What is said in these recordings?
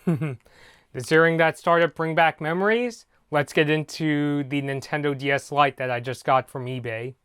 Does hearing that startup bring back memories? Let's get into the Nintendo DS Lite that I just got from eBay.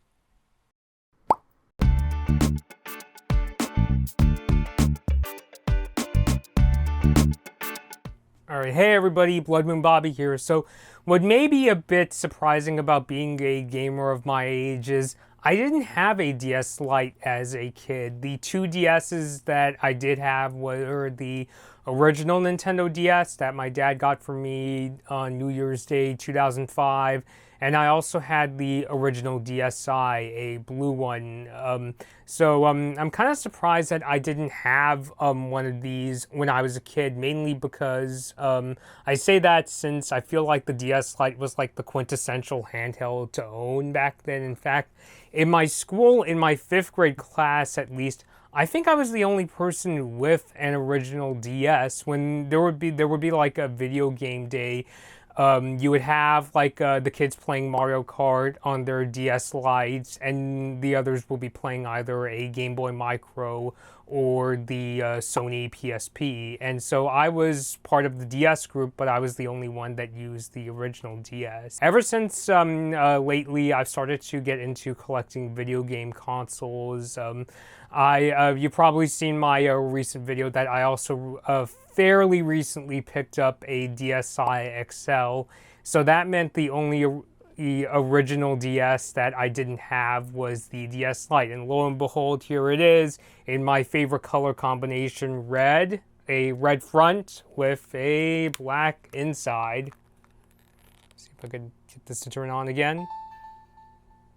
Alright, hey everybody, Blood Moon Bobby here. So, what may be a bit surprising about being a gamer of my age is I didn't have a DS Lite as a kid. The two DSs that I did have were the original Nintendo DS that my dad got for me on New Year's Day 2005, and I also had the original DSi, a blue one. I'm kind of surprised that I didn't have one of these when I was a kid, mainly because I say that since I feel like the DS Lite was like the quintessential handheld to own back then. In fact, in my school, in my 5th grade class at least, I think I was the only person with an original DS. When there would be like a video game day, you would have like the kids playing Mario Kart on their DS Lites, and the others will be playing either a Game Boy Micro or the Sony PSP. And so I was part of the DS group, but I was the only one that used the original DS. Ever since lately, I've started to get into collecting video game consoles. You've probably seen my recent video that I also fairly recently picked up a DSi XL. So that meant the original DS that I didn't have was the DS Lite. And lo and behold, here it is in my favorite color combination, red. A red front with a black inside. See if I could get this to turn on again.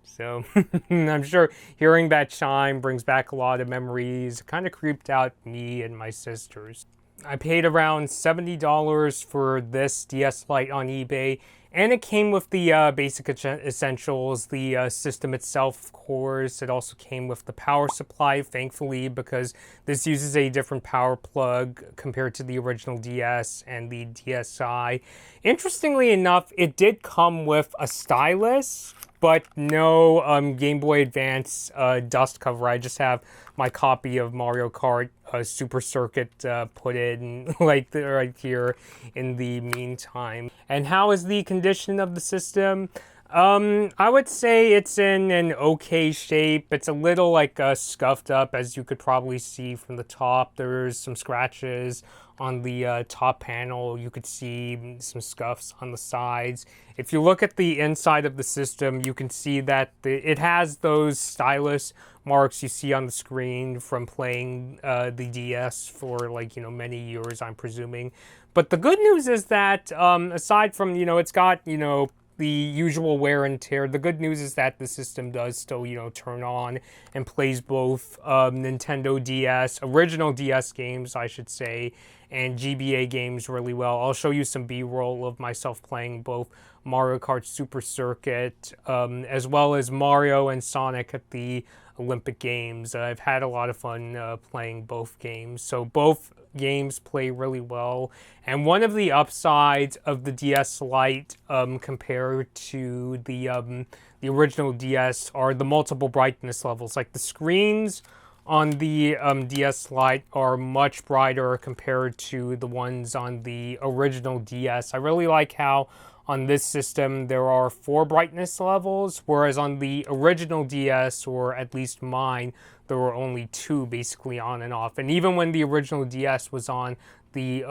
So I'm sure hearing that chime brings back a lot of memories. It kind of creeped out me and my sisters. I paid around $70 for this DS Lite on eBay, and it came with the basic essentials, the system itself, of course. It also came with the power supply, thankfully, because this uses a different power plug compared to the original DS and the DSi. Interestingly enough, it did come with a stylus, but no Game Boy Advance dust cover. I just have my copy of Mario Kart Super Circuit put in right here in the meantime. And how is the condition of the system? I would say it's in an okay shape. It's a little like scuffed up, as you could probably see from the top. There's some scratches on the top panel. You could see some scuffs on the sides. If you look at the inside of the system, you can see that it has those stylus marks you see on the screen from playing the DS for many years, I'm presuming. But the good news is that aside from, it's got, the usual wear and tear. The good news is that the system does still, turn on and plays both Nintendo DS, original DS games, I should say, and GBA games really well. I'll show you some B-roll of myself playing both Mario Kart Super Circuit, as well as Mario and Sonic at the Olympic Games. I've had a lot of fun playing both games. So both games play really well. And one of the upsides of the DS Lite compared to the original DS are the multiple brightness levels. Like the screens on the DS Lite are much brighter compared to the ones on the original DS. I really like how on this system there are 4 brightness levels, whereas on the original DS, or at least mine, there were only 2 basically on and off. And even when the original DS was on the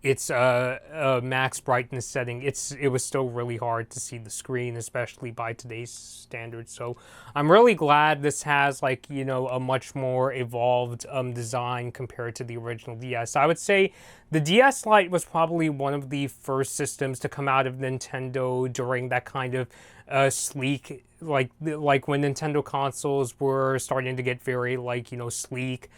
its max brightness setting, it was still really hard to see the screen, especially by today's standards. So I'm really glad this has a much more evolved design compared to the original DS. I would say the DS Lite was probably one of the first systems to come out of Nintendo during that kind of sleek, like when Nintendo consoles were starting to get very sleek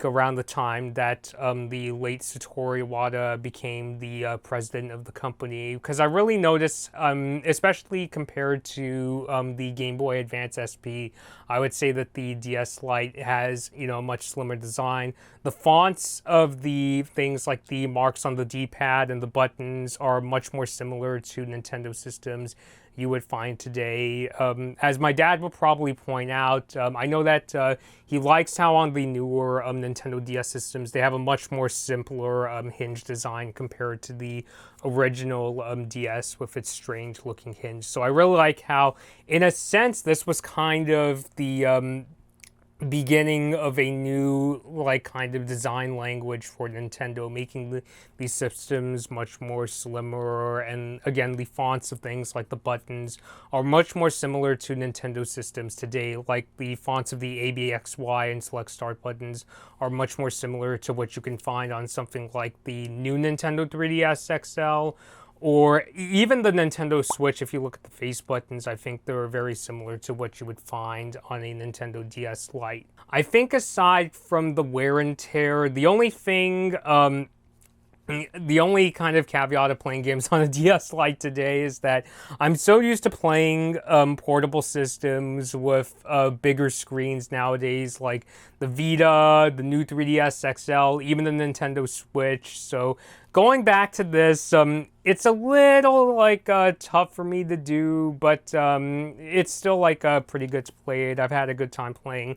around the time that the late Satoru Iwata became the president of the company. Because I really noticed, especially compared to the Game Boy Advance SP, I would say that the DS Lite has a much slimmer design. The fonts of the things like the marks on the D-pad and the buttons are much more similar to Nintendo systems. you would find today. As my dad will probably point out, I know that he likes how on the newer Nintendo DS systems, they have a much more simpler hinge design compared to the original DS with its strange looking hinge. So I really like how, in a sense, this was kind of the beginning of a new kind of design language for Nintendo, making these systems much more slimmer, and again the fonts of things like the buttons are much more similar to Nintendo systems today. Like the fonts of the ABXY and select start buttons are much more similar to what you can find on something like the new Nintendo 3DS XL, or even the Nintendo Switch. If you look at the face buttons, I think they're very similar to what you would find on a Nintendo DS Lite. I think aside from the wear and tear, the only thing, the only kind of caveat of playing games on a DS Lite today is that I'm so used to playing portable systems with bigger screens nowadays, like the Vita, the new 3DS XL, even the Nintendo Switch. So going back to this, it's a little tough for me to do, but it's still pretty good to play it. I've had a good time playing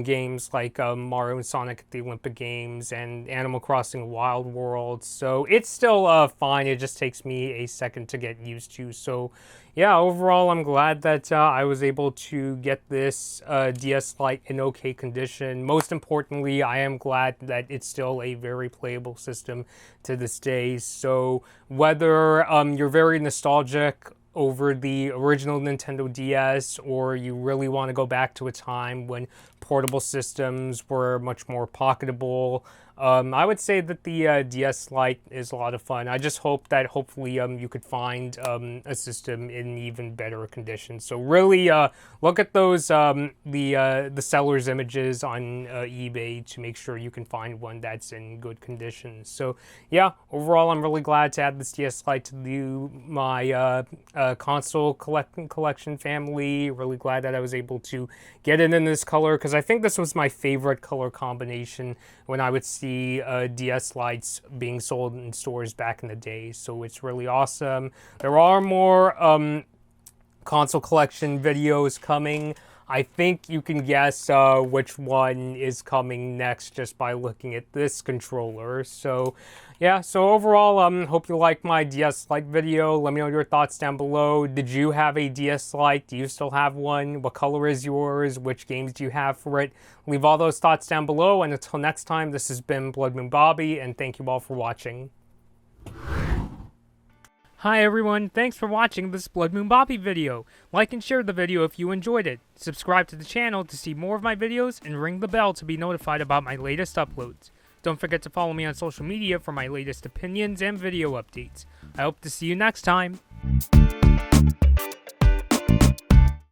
games like Mario and Sonic at the Olympic Games and Animal Crossing Wild World. So it's still fine. It just takes me a second to get used to. So yeah, overall, I'm glad that I was able to get this DS Lite in okay condition. Most importantly, I am glad that it's still a very playable system to this day. So whether you're very nostalgic over the original Nintendo DS, or you really want to go back to a time when portable systems were much more pocketable, I would say that the DS Lite is a lot of fun. I just hope that hopefully you could find a system in even better condition. So really look at those the seller's images on eBay to make sure you can find one that's in good condition. So yeah, overall I'm really glad to add this DS Lite to my console collection family. Really glad that I was able to get it in this color, because I think this was my favorite color combination when I would see DS Lites being sold in stores back in the day. So it's really awesome. There are more console collection videos coming. I think you can guess which one is coming next just by looking at this controller. So yeah, so overall, hope you like my DS Lite video. Let me know your thoughts down below. Did you have a DS Lite? Do you still have one? What color is yours? Which games do you have for it? Leave all those thoughts down below, and until next time, this has been Blood Moon Bobby, and thank you all for watching. Hi everyone, thanks for watching this Blood Moon Bobby video. Like and share the video if you enjoyed it. Subscribe to the channel to see more of my videos, and ring the bell to be notified about my latest uploads. Don't forget to follow me on social media for my latest opinions and video updates. I hope to see you next time.